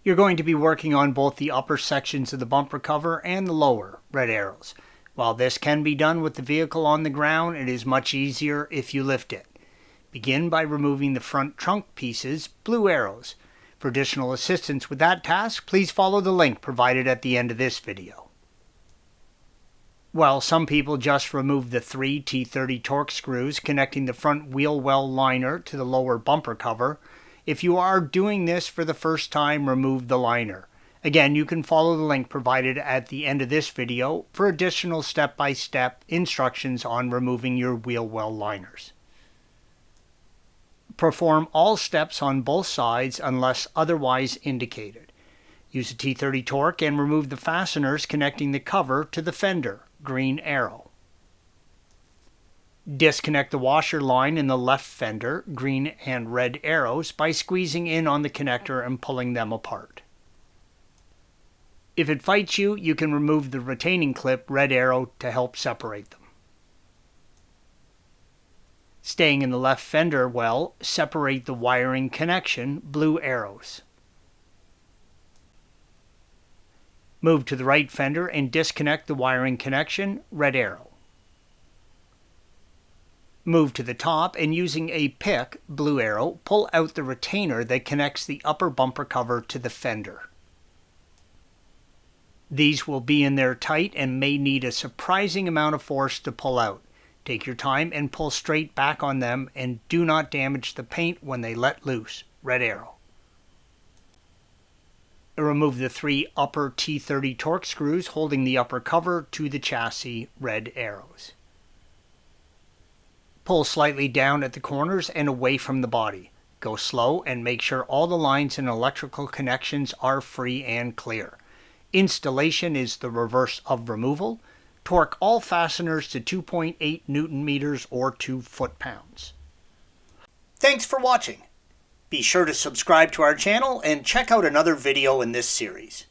You're going to be working on both the upper sections of the bumper cover and the lower, red arrows. While this can be done with the vehicle on the ground, it is much easier if you lift it. Begin by removing the front trunk pieces, blue arrows. For additional assistance with that task, please follow the link provided at the end of this video. While some people just remove the 3 T30 Torx screws connecting the front wheel well liner to the lower bumper cover, if you are doing this for the first time, remove the liner. Again, you can follow the link provided at the end of this video for additional step-by-step instructions on removing your wheel well liners. Perform all steps on both sides unless otherwise indicated. Use a T30 torque and remove the fasteners connecting the cover to the fender, green arrow. Disconnect the washer line in the left fender, green and red arrows, by squeezing in on the connector and pulling them apart. If it fights you, you can remove the retaining clip, red arrow, to help separate them. Staying in the left fender well, separate the wiring connection, blue arrows. Move to the right fender and disconnect the wiring connection, red arrow. Move to the top and using a pick, blue arrow, pull out the retainer that connects the upper bumper cover to the fender. These will be in there tight and may need a surprising amount of force to pull out. Take your time and pull straight back on them, and do not damage the paint when they let loose, red arrow. Remove the 3 upper T30 Torx screws holding the upper cover to the chassis, red arrows. Pull slightly down at the corners and away from the body. Go slow and make sure all the lines and electrical connections are free and clear. Installation is the reverse of removal. Torque all fasteners to 2.8 Newton meters or 2 foot-pounds. Thanks for watching. Be sure to subscribe to our channel and check out another video in this series.